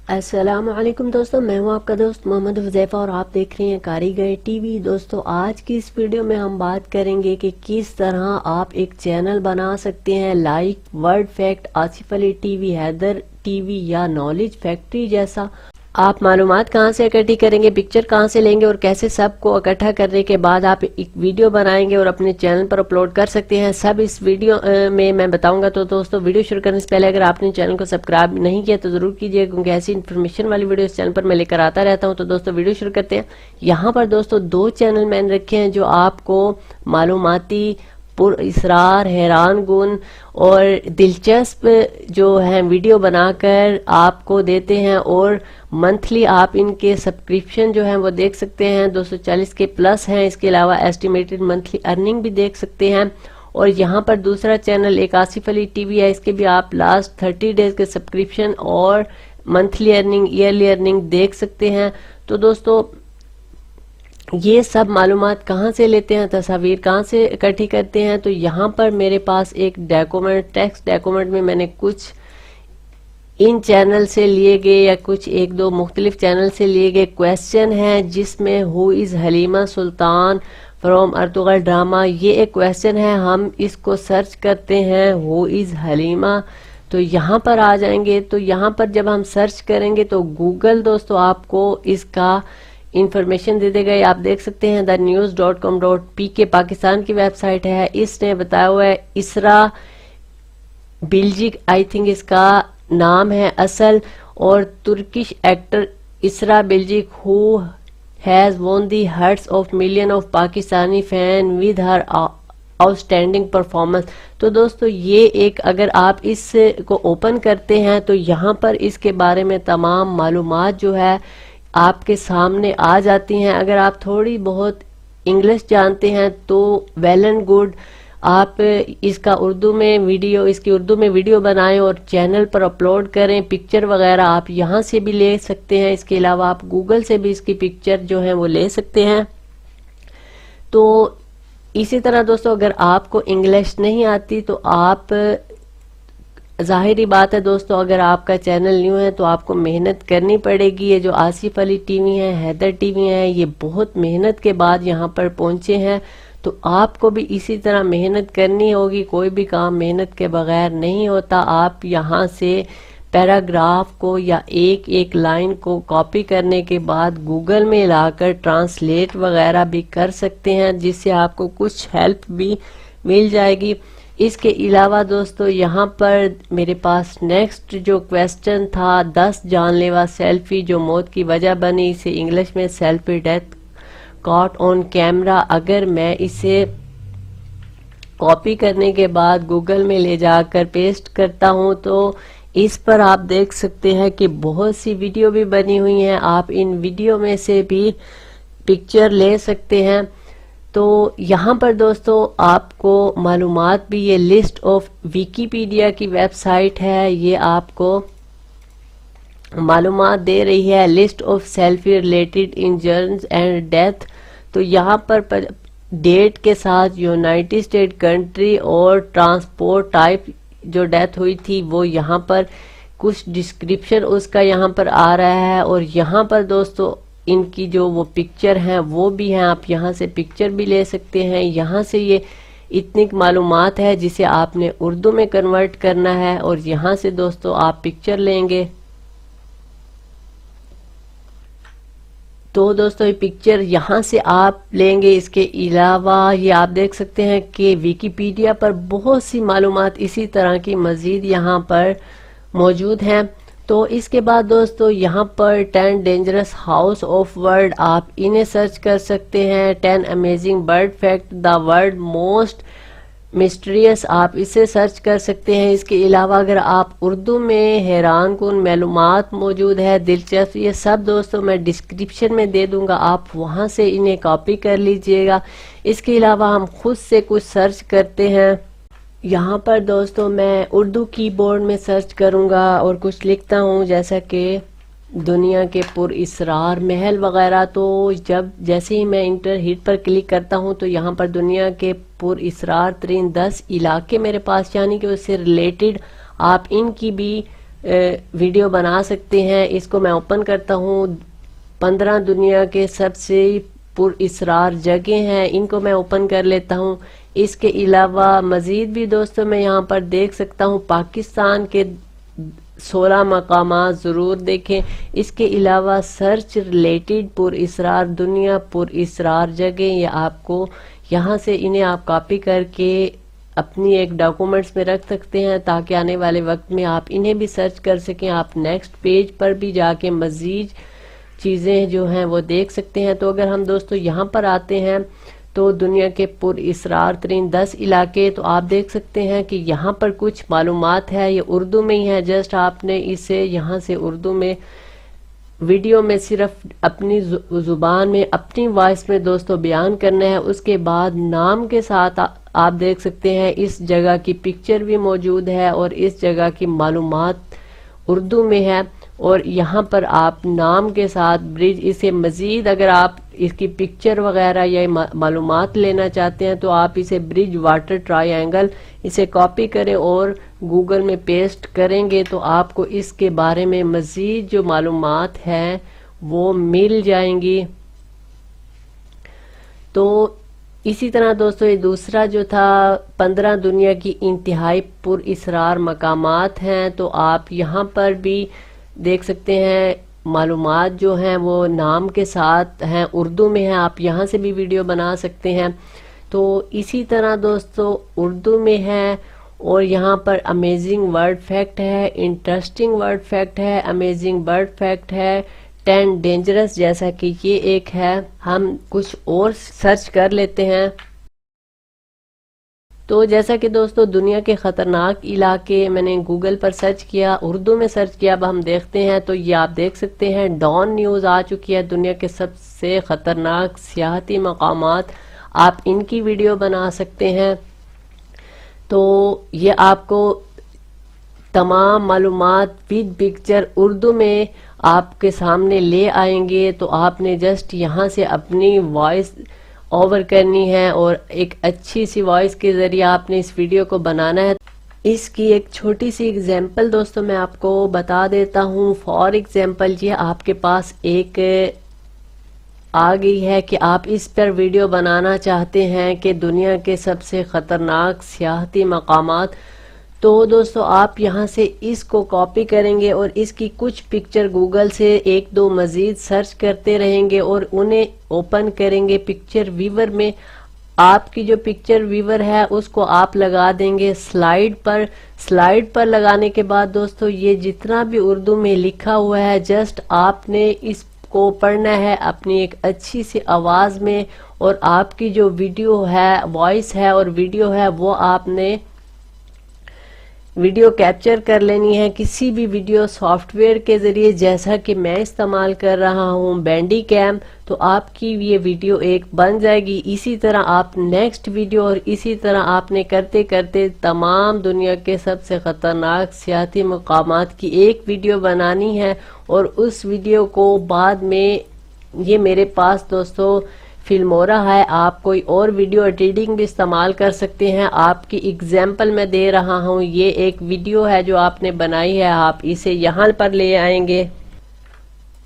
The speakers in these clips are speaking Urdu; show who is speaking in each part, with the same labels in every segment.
Speaker 1: السلام علیکم دوستوں، میں ہوں آپ کا دوست محمد حذیفہ اور آپ دیکھ رہے ہیں کاریگر ٹی وی۔ دوستوں، آج کی اس ویڈیو میں ہم بات کریں گے کہ کس طرح آپ ایک چینل بنا سکتے ہیں like word fact, Asif Ali TV, Haider TV یا نالج فیکٹری جیسا۔ آپ معلومات کہاں سے اکٹھی کریں گے، پکچر کہاں سے لیں گے اور کیسے سب کو اکٹھا کرنے کے بعد آپ ایک ویڈیو بنائیں گے اور اپنے چینل پر اپلوڈ کر سکتے ہیں، سب اس ویڈیو میں بتاؤں گا۔ تو دوستوں، ویڈیو شروع کرنے سے پہلے اگر آپ نے چینل کو سبسکرائب نہیں کیا تو ضرور کیجیے، کیونکہ ایسی انفارمیشن والی ویڈیو اس چینل پر میں لے کر آتا رہتا ہوں۔ تو دوستوں، ویڈیو شروع کرتے ہیں۔ یہاں پر دوستوں دو چینل میں نے رکھے ہیں جو آپ کو معلوماتی، پر اسرار، حیران کن اور دلچسپ جو ہیں ویڈیو بنا کر آپ کو دیتے ہیں، اور منتھلی آپ ان کے سبسکرپشن جو ہیں وہ دیکھ سکتے ہیں، 240 کے پلس ہیں۔ اس کے علاوہ ایسٹیمیٹڈ منتھلی ارننگ بھی دیکھ سکتے ہیں۔ اور یہاں پر دوسرا چینل ایک آصف علی ٹی وی ہے، اس کے بھی آپ لاسٹ 30 ڈیز کے سبسکرپشن اور منتھلی ارننگ، ایئرلی ارننگ دیکھ سکتے ہیں۔ تو دوستوں، یہ سب معلومات کہاں سے لیتے ہیں، تصاویر کہاں سے اکٹھی کرتے ہیں؟ تو یہاں پر میرے پاس ایک ڈاکومنٹ، ٹیکسٹ ڈاکومنٹ میں نے کچھ ان چینل سے لیے گئے یا کچھ ایک دو مختلف چینل سے لیے گئے کویسچن ہیں، جس میں ہو از حلیمہ سلطان فرام ارطغرل ڈرامہ، یہ ایک کویسچن ہے۔ ہم اس کو سرچ کرتے ہیں، ہو از حلیمہ، تو یہاں پر آ جائیں گے۔ تو یہاں پر جب ہم سرچ کریں گے تو گوگل دوستو آپ کو اس کا انفارمیشن دے دے گا۔ آپ دیکھ سکتے ہیں thenews.com.pk پاکستان کی ویب سائٹ ہے۔ اس نے بتایا ہوا ہے اسرا بلجک، آئی تھنک اس کا نام ہے اصل، اور Turkish actor Esra Bilgic who has won the hearts of millions of Pakistani fan with her outstanding performance۔ تو دوستو، یہ ایک اگر آپ اس کو اوپن کرتے ہیں تو یہاں پر اس کے بارے میں تمام معلومات جو ہے آپ کے سامنے آ جاتی ہیں۔ اگر آپ تھوڑی بہت انگلش جانتے ہیں تو ویل اینڈ گڈ، آپ اس کا اردو میں ویڈیو، اس کی اردو میں ویڈیو بنائیں اور چینل پر اپلوڈ کریں۔ پکچر وغیرہ آپ یہاں سے بھی لے سکتے ہیں، اس کے علاوہ آپ گوگل سے بھی اس کی پکچر جو ہیں وہ لے سکتے ہیں۔ تو اسی طرح دوستو، اگر آپ کو انگلش نہیں آتی تو آپ، ظاہری بات ہے دوستو، اگر آپ کا چینل نیو ہے تو آپ کو محنت کرنی پڑے گی۔ یہ جو آصف علی ٹی وی ہے، حیدر ٹی وی ہے، یہ بہت محنت کے بعد یہاں پر پہنچے ہیں، تو آپ کو بھی اسی طرح محنت کرنی ہوگی۔ کوئی بھی کام محنت کے بغیر نہیں ہوتا۔ آپ یہاں سے پیراگراف کو یا ایک ایک لائن کو کاپی کرنے کے بعد گوگل میں لا کر ٹرانسلیٹ وغیرہ بھی کر سکتے ہیں، جس سے آپ کو کچھ ہیلپ بھی مل جائے گی۔ اس کے علاوہ دوستو، یہاں پر میرے پاس نیکسٹ جو کویسچن تھا، 10 جان لیوا سیلفی جو موت کی وجہ بنی، اسے انگلش میں سیلفی ڈیتھ کاٹ آن کیمرا۔ اگر میں اسے کاپی کرنے کے بعد گوگل میں لے جا کر پیسٹ کرتا ہوں تو اس پر آپ دیکھ سکتے ہیں کہ بہت سی ویڈیو بھی بنی ہوئی ہیں۔ آپ ان ویڈیو میں سے بھی پکچر لے سکتے ہیں۔ تو یہاں پر دوستو آپ کو معلومات بھی، یہ لسٹ آف ویکیپیڈیا کی ویب سائٹ ہے، یہ آپ کو معلومات دے رہی ہے، list of selfie related injuries and death. تو یہاں پر ڈیٹ کے ساتھ یونائٹڈ اسٹیٹ کنٹری اور ٹرانسپورٹ ٹائپ جو ڈیتھ ہوئی تھی وہ یہاں پر کچھ ڈسکرپشن اس کا یہاں پر آ رہا ہے، اور یہاں پر دوستو ان کی جو وہ پکچر ہیں وہ بھی ہیں، آپ یہاں سے پکچر بھی لے سکتے ہیں۔ یہاں سے یہ اتنی معلومات ہے جسے آپ نے اردو میں کنورٹ کرنا ہے، اور یہاں سے دوستو آپ پکچر لیں گے۔ تو دوستو، یہ پکچر یہاں سے آپ لیں گے۔ اس کے علاوہ یہ آپ دیکھ سکتے ہیں کہ ویکیپیڈیا پر بہت سی معلومات اسی طرح کی مزید یہاں پر موجود ہیں۔ تو اس کے بعد دوستو، یہاں پر 10 ڈینجرس ہاؤس آف ورڈ، آپ انہیں سرچ کر سکتے ہیں۔ 10 amazing bird fact, the world most mistress, آپ اسے سرچ کر سکتے ہیں۔ اس کے علاوہ اگر آپ اردو میں حیران کن معلومات موجود ہے، دلچسپ، یہ سب دوستو میں ڈسکرپشن میں دے دوں گا، آپ وہاں سے انہیں کاپی کر لیجئے گا۔ اس کے علاوہ ہم خود سے کچھ سرچ کرتے ہیں۔ یہاں پر دوستو میں اردو کی بورڈ میں سرچ کروں گا اور کچھ لکھتا ہوں، جیسا کہ دنیا کے پر اسرار محل وغیرہ۔ تو جیسے ہی میں انٹر ہٹ پر کلک کرتا ہوں تو یہاں پر دنیا کے پر اسرار ترین 10 علاقے میرے پاس، یعنی کہ اس سے ریلیٹڈ آپ ان کی بھی ویڈیو بنا سکتے ہیں. اس کو میں اوپن کرتا ہوں. 15 دنیا کے سب سے پر اسرار جگہ ہیں، ان کو میں اوپن کر لیتا ہوں. اس کے علاوہ مزید بھی دوستوں میں یہاں پر دیکھ سکتا ہوں پاکستان کے 16 مقامات ضرور دیکھیں. اس کے علاوہ سرچ ریلیٹڈ پر اسرار دنیا پر اسرار جگہ، یہ آپ کو یہاں سے انہیں آپ کاپی کر کے اپنی ایک ڈاکومنٹس میں رکھ سکتے ہیں تاکہ آنے والے وقت میں آپ انہیں بھی سرچ کر سکیں. آپ نیکسٹ پیج پر بھی جا کے مزید چیزیں جو ہیں وہ دیکھ سکتے ہیں. تو اگر ہم دوستو یہاں پر آتے ہیں تو دنیا کے پر اسرار ترین 10 علاقے، تو آپ دیکھ سکتے ہیں کہ یہاں پر کچھ معلومات ہے، یہ اردو میں ہی ہے. جسٹ آپ نے اسے یہاں سے اردو میں ویڈیو میں صرف اپنی زبان میں اپنی وائس میں دوستو بیان کرنا ہے. اس کے بعد نام کے ساتھ آپ دیکھ سکتے ہیں اس جگہ کی پکچر بھی موجود ہے اور اس جگہ کی معلومات اردو میں ہے. اور یہاں پر آپ نام کے ساتھ برج، اسے مزید اگر آپ اس کی پکچر وغیرہ یا معلومات لینا چاہتے ہیں تو آپ اسے برج واٹر ٹرائی اینگل اسے کاپی کریں اور گوگل میں پیسٹ کریں گے تو آپ کو اس کے بارے میں مزید جو معلومات ہیں وہ مل جائیں گی. تو اسی طرح دوستو یہ دوسرا جو تھا 15 دنیا کی انتہائی پر اسرار مقامات ہیں، تو آپ یہاں پر بھی دیکھ سکتے ہیں معلومات جو ہیں وہ نام کے ساتھ ہیں، اردو میں ہیں. آپ یہاں سے بھی ویڈیو بنا سکتے ہیں. تو اسی طرح دوستو اردو میں ہے اور یہاں پر امیزنگ ورڈ فیکٹ ہے، انٹرسٹنگ ورڈ فیکٹ ہے، امیزنگ برڈ فیکٹ ہے، 10 ڈینجرس جیسا کہ یہ ایک ہے. ہم کچھ اور سرچ کر لیتے ہیں. تو جیسا کہ دوستو دنیا کے خطرناک علاقے میں نے گوگل پر سرچ کیا، اردو میں سرچ کیا. اب ہم دیکھتے ہیں تو یہ آپ دیکھ سکتے ہیں ڈان نیوز آ چکی ہے. دنیا کے سب سے خطرناک سیاحتی مقامات، آپ ان کی ویڈیو بنا سکتے ہیں. تو یہ آپ کو تمام معلومات ود پکچر اردو میں آپ کے سامنے لے آئیں گے. تو آپ نے جسٹ یہاں سے اپنی وائس اوور کرنی ہے اور ایک اچھی سی وائس کے ذریعے آپ نے اس ویڈیو کو بنانا ہے. اس کی ایک چھوٹی سی ایگزامپل دوستو میں آپ کو بتا دیتا ہوں. فار ایگزامپل یہ آپ کے پاس ایک آ گئی ہے کہ آپ اس پر ویڈیو بنانا چاہتے ہیں کہ دنیا کے سب سے خطرناک سیاحتی مقامات. تو دوستو آپ یہاں سے اس کو کاپی کریں گے اور اس کی کچھ پکچر گوگل سے ایک دو مزید سرچ کرتے رہیں گے اور انہیں اوپن کریں گے پکچر ویور میں. آپ کی جو پکچر ویور ہے اس کو آپ لگا دیں گے سلائیڈ پر. سلائیڈ پر لگانے کے بعد دوستو یہ جتنا بھی اردو میں لکھا ہوا ہے جسٹ آپ نے اس کو پڑھنا ہے اپنی ایک اچھی سی آواز میں. اور آپ کی جو ویڈیو ہے، وائس ہے اور ویڈیو ہے، وہ آپ نے ویڈیو کیپچر کر لینی ہے کسی بھی ویڈیو سافٹ ویئر کے ذریعے، جیسا کہ میں استعمال کر رہا ہوں بینڈی کیم. تو آپ کی یہ ویڈیو ایک بن جائے گی. اسی طرح آپ نیکسٹ ویڈیو اور اسی طرح آپ نے کرتے کرتے تمام دنیا کے سب سے خطرناک سیاحتی مقامات کی ایک ویڈیو بنانی ہے. اور اس ویڈیو کو بعد میں یہ میرے پاس دوستو فلمورا ہے، آپ کوئی اور ویڈیو ایڈیٹنگ بھی استعمال کر سکتے ہیں. آپ کی ایگزامپل میں دے رہا ہوں، یہ ایک ویڈیو ہے جو آپ نے بنائی ہے، آپ اسے یہاں پر لے آئیں گے.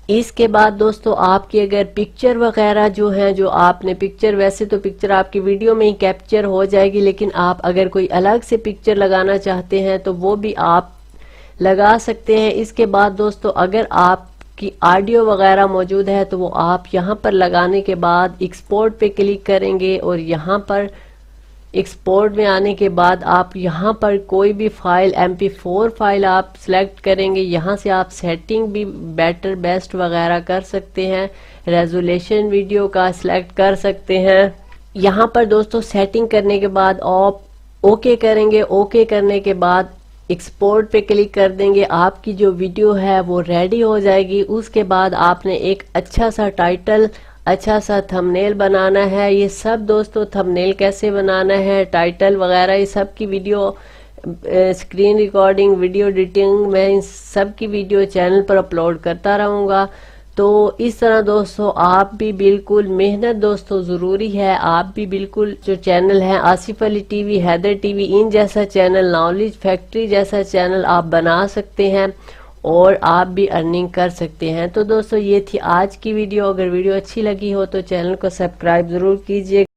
Speaker 1: اس کے بعد دوستو آپ کی اگر پکچر وغیرہ جو ہیں، جو آپ نے پکچر، ویسے تو پکچر آپ کی ویڈیو میں ہی کیپچر ہو جائے گی، لیکن آپ اگر کوئی الگ سے پکچر لگانا چاہتے ہیں تو وہ بھی آپ لگا سکتے ہیں. اس کے بعد دوستو اگر آپ کی آڈیو وغیرہ موجود ہے تو وہ آپ یہاں پر لگانے کے بعد ایکسپورٹ پہ کلک کریں گے اور یہاں پر ایکسپورٹ میں آنے کے بعد آپ یہاں پر کوئی بھی فائل MP4 فائل آپ سلیکٹ کریں گے. یہاں سے آپ سیٹنگ بھی بیٹر بیسٹ وغیرہ کر سکتے ہیں، ریزولیشن ویڈیو کا سلیکٹ کر سکتے ہیں. یہاں پر دوستو سیٹنگ کرنے کے بعد آپ اوکے کریں گے. اوکے کرنے کے بعد ایکسپورٹ پہ کلک کر دیں گے. آپ کی جو ویڈیو ہے وہ ریڈی ہو جائے گی. اس کے بعد آپ نے ایک اچھا سا ٹائٹل، اچھا سا تھمبنیل بنانا ہے. یہ سب دوستو تھمبنیل کیسے بنانا ہے، ٹائٹل وغیرہ، یہ سب کی video, screen recording, video editing, میں ان سب کی ویڈیو چینل پر اپلوڈ کرتا رہوں گا. تو اس طرح دوستو آپ بھی بالکل محنت دوستو ضروری ہے. آپ بھی بالکل جو چینل ہے آصف علی TV، حیدر TV، ان جیسا چینل، نالج فیکٹری جیسا چینل آپ بنا سکتے ہیں. اور آپ بھی ارننگ کر سکتے ہیں۔ تو دوستو یہ تھی آج کی ویڈیو، اگر ویڈیو اچھی لگی ہو تو چینل کو سبسکرائب ضرور کیجیے۔